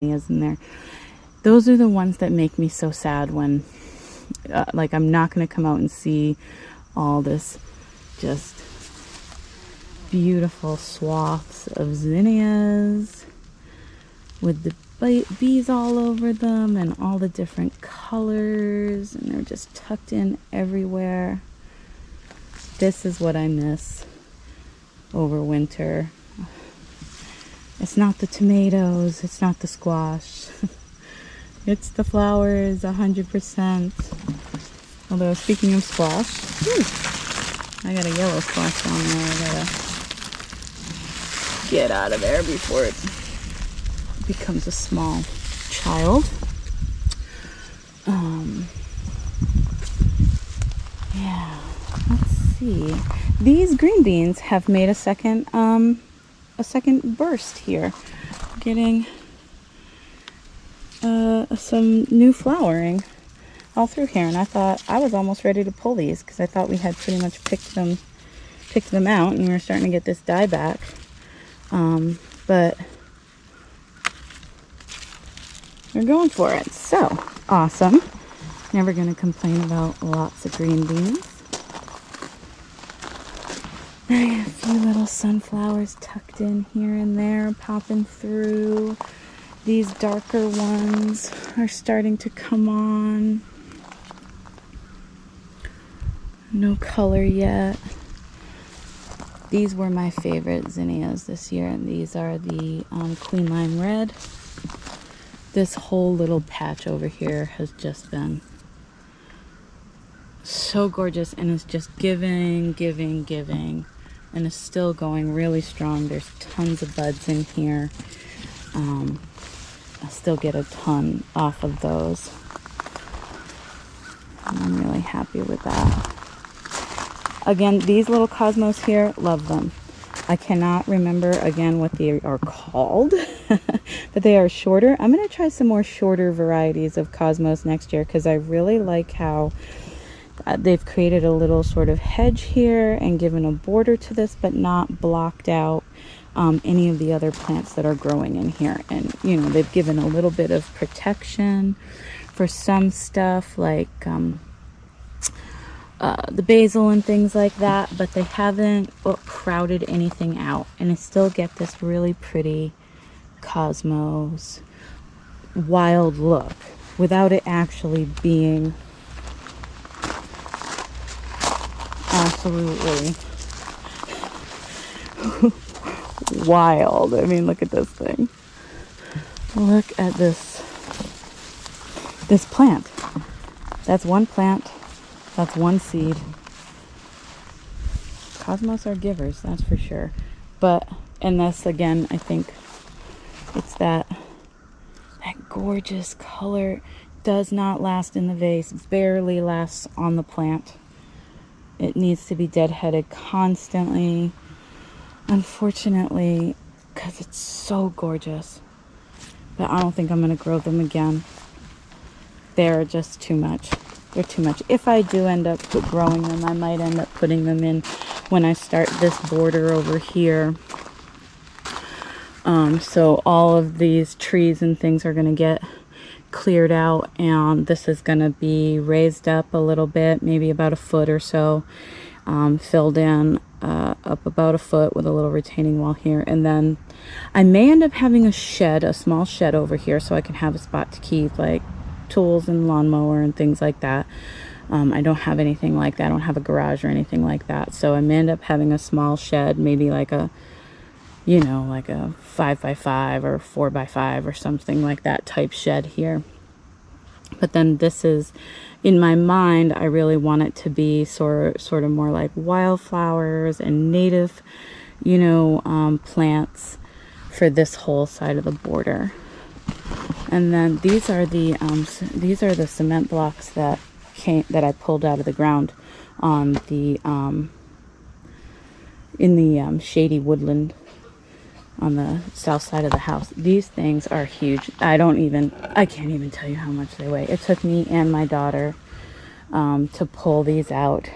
zinnias in there. Those are the ones that make me so sad when, like, I'm not going to come out and see all this just beautiful swaths of zinnias with the bees all over them and all the different colors, and they're just tucked in everywhere. This is what I miss over winter. It's not the tomatoes, it's not the squash. It's the flowers, 100%. Although, speaking of squash, I got a yellow squash down there. I gotta get out of there before it becomes a small child. Yeah, let's see. These green beans have made a second burst here, getting some new flowering all through here, and I thought I was almost ready to pull these because I thought we had pretty much picked them out and we were starting to get this dieback. But we're going for it. So awesome. Never gonna complain about lots of green beans. I have a few little sunflowers tucked in here and there, popping through. These darker ones are starting to come on. No color yet. These were my favorite zinnias this year, and these are the Queen Lime Red. This whole little patch over here has just been so gorgeous, and it's just giving, and it's still going really strong. There's tons of buds in here. I still get a ton off of those. And I'm really happy with that. Again, these little cosmos here, love them. I cannot remember again what they are called, but they are shorter. I'm going to try some more shorter varieties of cosmos next year because I really like how they've created a little sort of hedge here and given a border to this, but not blocked out any of the other plants that are growing in here. And, you know, they've given a little bit of protection for some stuff like the basil and things like that, but they haven't crowded anything out. And I still get this really pretty cosmos wild look without it actually being absolutely wild. I mean, look at this thing. Look at this plant. That's one plant. That's one seed. Cosmos are givers, that's for sure. But, and this again, I think it's that gorgeous color. Does not last in the vase. Barely lasts on the plant. It needs to be deadheaded constantly, unfortunately, because it's so gorgeous. But I don't think I'm going to grow them again. They're just too much. They're too much. If I do end up growing them, I might end up putting them in when I start this border over here. So all of these trees and things are going to get cleared out, and this is going to be raised up a little bit, maybe about a foot or so, filled in up about a foot with a little retaining wall here. And then I may end up having a small shed over here, so I can have a spot to keep like tools and lawnmower and things like that. I don't have anything like that. I don't have a garage or anything like that, so I may end up having a small shed, maybe like a, you know, like a 5x5 or 4x5 or something like that type shed here. But then this is, in my mind, I really want it to be sort of more like wildflowers and native, you know, plants for this whole side of the border. And then these are the cement blocks that I pulled out of the ground on the in the shady woodland on the south side of the house. These things are huge. I can't even tell you how much they weigh. It took me and my daughter to pull these out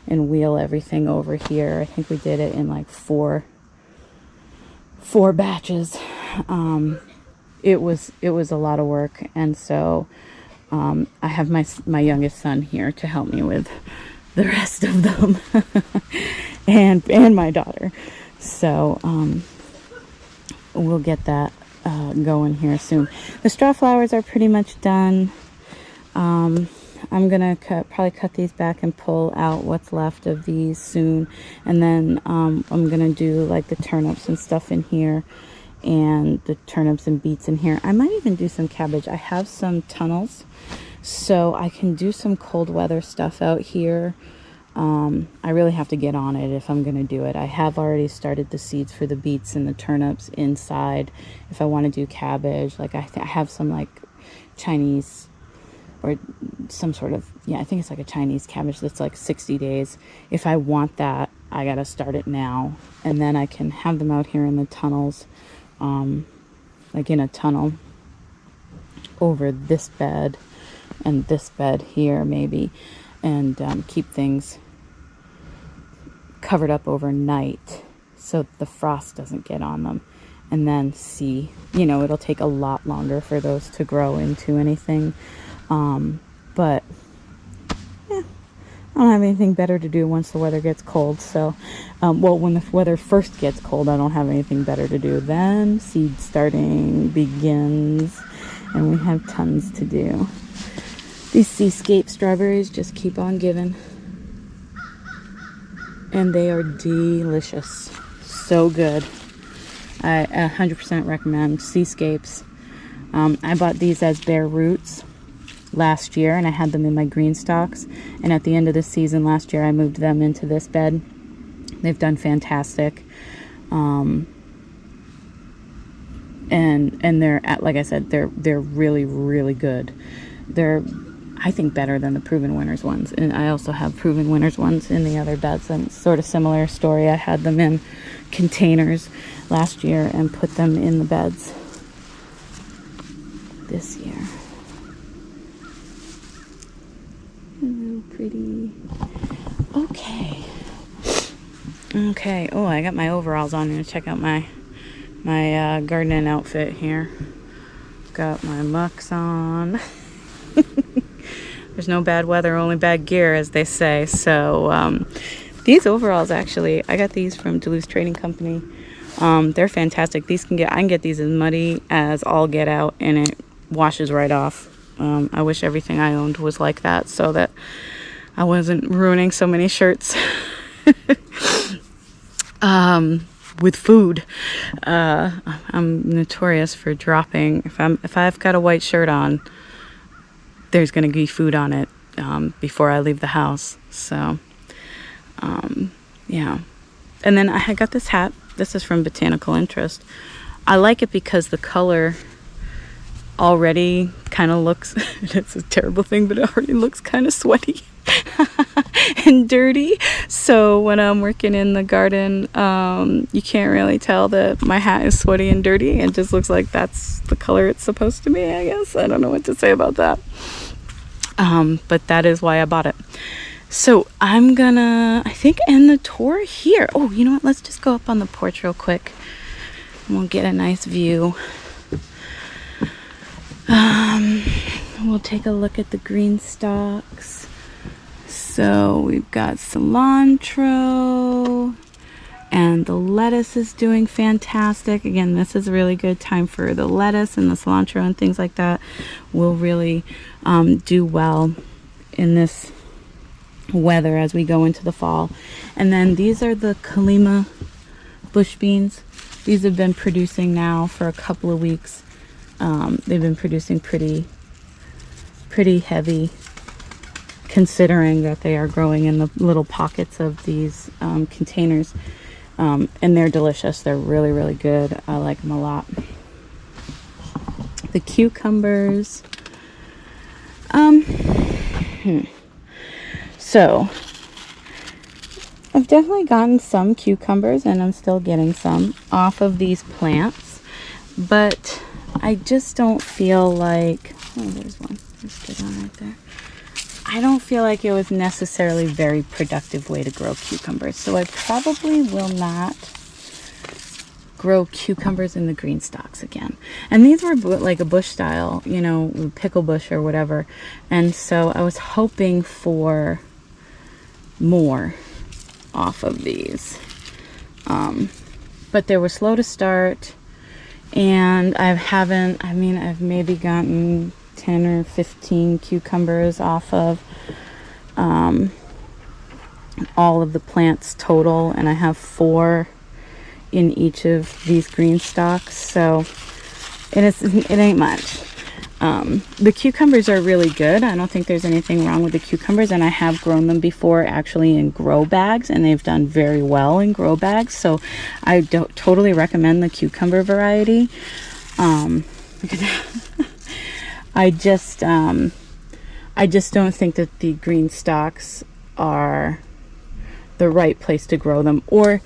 and wheel everything over here. I think we did it in like four batches. it was a lot of work. And so I have my youngest son here to help me with the rest of them, and my daughter. So we'll get that going here soon. The straw flowers are pretty much done. I'm gonna probably cut these back and pull out what's left of these soon, and then I'm gonna do like the turnips and stuff in here, and the turnips and beets in here. I might even do some cabbage. I have some tunnels, so I can do some cold weather stuff out here. I really have to get on it if I'm gonna do it. I have already started the seeds for the beets and the turnips inside. If I want to do cabbage, like I have some like Chinese or some sort of, I think it's like a Chinese cabbage that's like 60 days. If I want that, I gotta start it now, and then I can have them out here in the tunnels, like in a tunnel over this bed and this bed here maybe, and keep things covered up overnight so the frost doesn't get on them, and then see, it'll take a lot longer for those to grow into anything. But yeah, I don't have anything better to do once the weather gets cold. So, well, when the weather first gets cold, I don't have anything better to do. Then seed starting begins, and we have tons to do. These Seascape strawberries just keep on giving, and they are delicious. So good. I 100% recommend Seascapes. I bought these as bare roots last year, and I had them in my green stalks, and at the end of the season last year I moved them into this bed. They've done fantastic, and they're, like I said, they're really, really good. They're, I think, better than the Proven Winners ones, and I also have Proven Winners ones in the other beds, and sort of similar story. I had them in containers last year and put them in the beds this year. Hello, pretty. Okay. Oh, I got my overalls on. I'm gonna check out my gardening outfit here. Got my mucks on. There's no bad weather, only bad gear, as they say. So these overalls, actually, I got these from Duluth Trading Company. They're fantastic. I can get these as muddy as all get out, and it washes right off. I wish everything I owned was like that, so that I wasn't ruining so many shirts with food. I'm notorious for dropping. If I've got a white shirt on, there's going to be food on it before I leave the house. So, yeah. And then I got this hat. This is from Botanical Interest. I like it because the color already kind of looks, it's a terrible thing, but it already looks kind of sweaty and dirty. So when I'm working in the garden, you can't really tell that my hat is sweaty and dirty. It just looks like that's the color it's supposed to be, I guess. I don't know what to say about that. But that is why I bought it. So I'm gonna, I think, end the tour here. Oh, you know what? Let's just go up on the porch real quick, and we'll get a nice view. We'll take a look at the green stalks. So we've got cilantro, and the lettuce is doing fantastic. Again, this is a really good time for the lettuce, and the cilantro and things like that will really do well in this weather as we go into the fall. And then these are the Kalima bush beans. These have been producing now for a couple of weeks. They've been producing pretty heavy, considering that they are growing in the little pockets of these containers. And they're delicious. They're really, really good. I like them a lot. The cucumbers. So I've definitely gotten some cucumbers, and I'm still getting some off of these plants, but I just don't feel like, oh, there's one. There's a good one right there. I don't feel like it was necessarily a very productive way to grow cucumbers, so I probably will not grow cucumbers in the green stalks again. And these were like a bush style, you know, pickle bush or whatever. And so I was hoping for more off of these. But they were slow to start, and I've maybe gotten 10 or 15 cucumbers off of all of the plants total, and I have 4 in each of these green stalks, so it ain't much. The cucumbers are really good. I don't think there's anything wrong with the cucumbers, and I have grown them before actually in grow bags, and they've done very well in grow bags, so I totally recommend the cucumber variety. I just don't think that the green stalks are the right place to grow them, or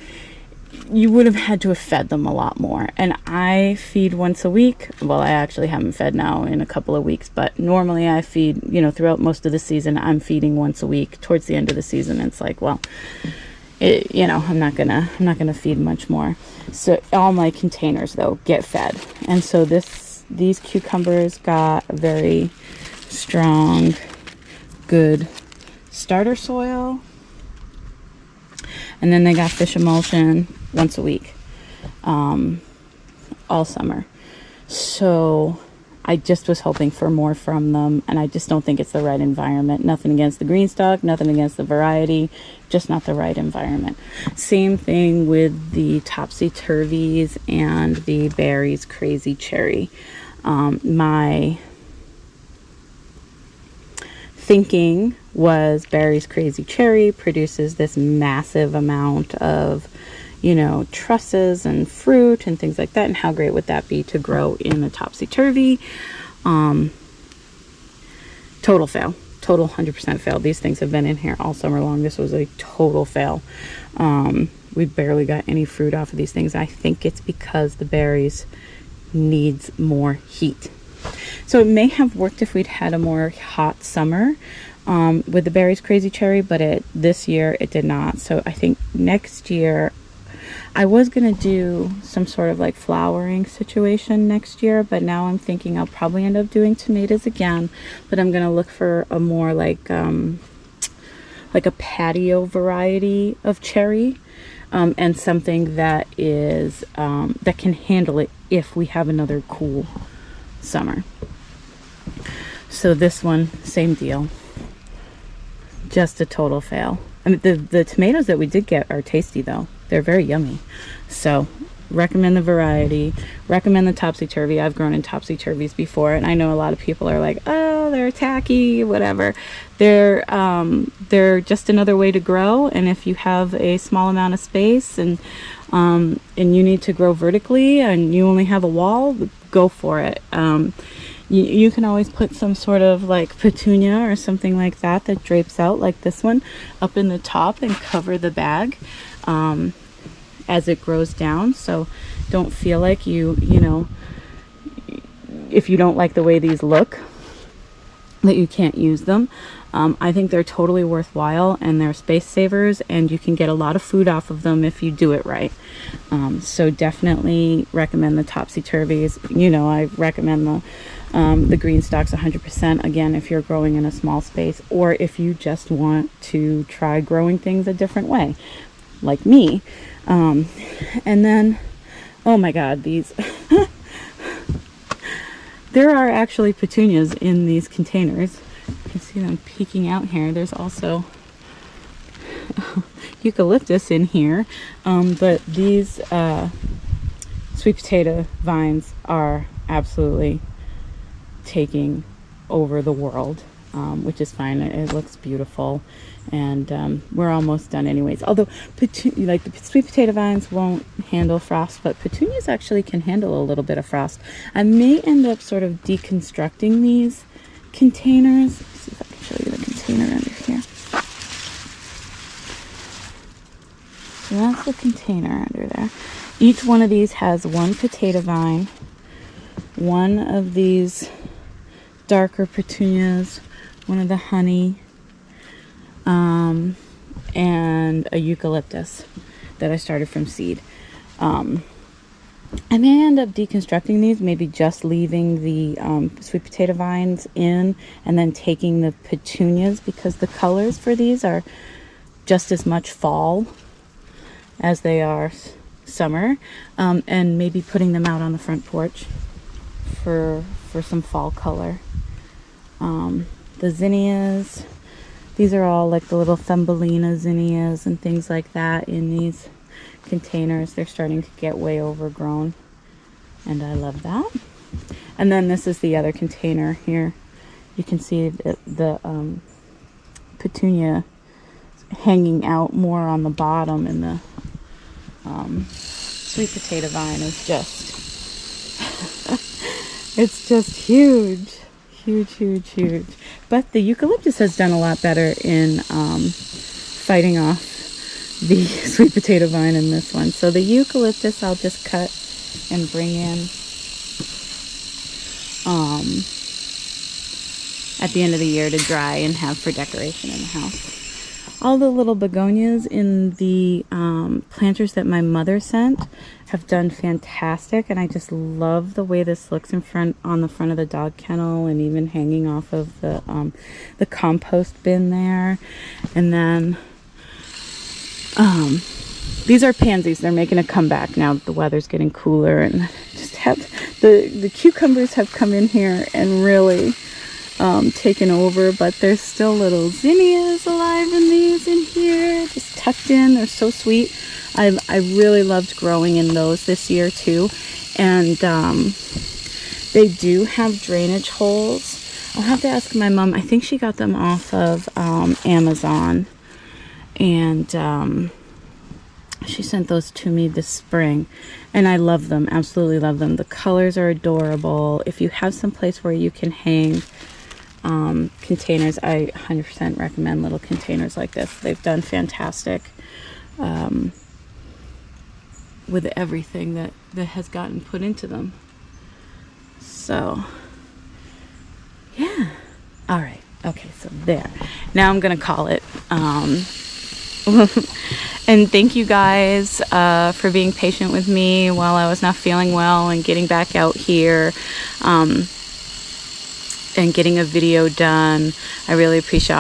you would have had to have fed them a lot more. And I feed once a week. Well, I actually haven't fed now in a couple of weeks, but normally I feed, you know, throughout most of the season, I'm feeding once a week. Towards the end of the season, it's like, well, you know, I'm not gonna feed much more. So all my containers though get fed, and so these cucumbers got a very strong, good starter soil. And then they got fish emulsion once a week, all summer. So I just was hoping for more from them, and I just don't think it's the right environment. Nothing against the green stalk, nothing against the variety, just not the right environment. Same thing with the topsy-turvies and the Barry's Crazy Cherry. My thinking was Barry's Crazy Cherry produces this massive amount of, you know, trusses and fruit and things like that, and how great would that be to grow in a topsy-turvy. Total fail. Total 100% fail. These things have been in here all summer long. This was a total fail. We barely got any fruit off of these things. I think it's because the berries needs more heat. So it may have worked if we'd had a more hot summer with the Barry's Crazy Cherry, but this year it did not. So I think next year I was going to do some sort of like flowering situation next year, but now I'm thinking I'll probably end up doing tomatoes again, but I'm going to look for a more like a patio variety of cherry, and something that is that can handle it if we have another cool summer. So this one, same deal, just a total fail. I mean, the tomatoes that we did get are tasty though. They're very yummy. So recommend the variety, recommend the topsy-turvy. I've grown in topsy-turvies before, and I know a lot of people are like, oh, they're tacky, whatever. They're just another way to grow, and if you have a small amount of space and you need to grow vertically and you only have a wall, go for it. You can always put some sort of like petunia or something like that drapes out like this one up in the top and cover the bag as it grows down. So don't feel like you know, if you don't like the way these look, that you can't use them. I think they're totally worthwhile, and they're space savers, and you can get a lot of food off of them if you do it right. So definitely recommend the topsy-turvies. You know, I recommend the green stalks 100%, again, if you're growing in a small space, or if you just want to try growing things a different way, like me. And then, oh my God, these... There are actually petunias in these containers. You can see them peeking out here. There's also eucalyptus in here. But these sweet potato vines are absolutely taking over the world, which is fine. It looks beautiful. And we're almost done anyways. Although like the sweet potato vines won't handle frost, but petunias actually can handle a little bit of frost. I may end up sort of deconstructing these containers. Let's see if I can show you the container under here. So that's the container under there. Each one of these has one potato vine, one of these darker petunias, one of the honey, and a eucalyptus that I started from seed. I may end up deconstructing these, maybe just leaving the sweet potato vines in and then taking the petunias, because the colors for these are just as much fall as they are summer, and maybe putting them out on the front porch for some fall color. The zinnias, these are all like the little Thumbelina zinnias and things like that in these containers. They're starting to get way overgrown, and I love that. And then this is the other container here. You can see the petunia hanging out more on the bottom, and the sweet potato vine is just it's just huge, huge. But the eucalyptus has done a lot better in fighting off the sweet potato vine in this one. So the eucalyptus I'll just cut and bring in at the end of the year to dry and have for decoration in the house. All the little begonias in the planters that my mother sent have done fantastic, and I just love the way this looks on the front of the dog kennel, and even hanging off of the compost bin there. And then these are pansies. They're making a comeback now that the weather's getting cooler, and just have the cucumbers have come in here and really taken over. But there's still little zinnias alive in these in here, just tucked in. They're so sweet. I really loved growing in those this year too, and they do have drainage holes. I'll have to ask my mom. I think she got them off of Amazon, and she sent those to me this spring, and I love them, absolutely love them. The colors are adorable. If you have some place where you can hang containers, I 100% recommend little containers like this. They've done fantastic with everything that has gotten put into them. So yeah, all right, okay, so there, now I'm gonna call it. And thank you guys for being patient with me while I was not feeling well, and getting back out here and getting a video done. I really appreciate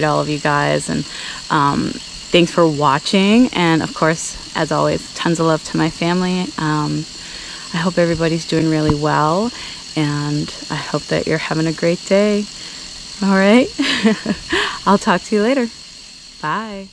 all of you guys, and thanks for watching. And of course, as always, tons of love to my family. I hope everybody's doing really well, and I hope that you're having a great day. All right. I'll talk to you later. Bye.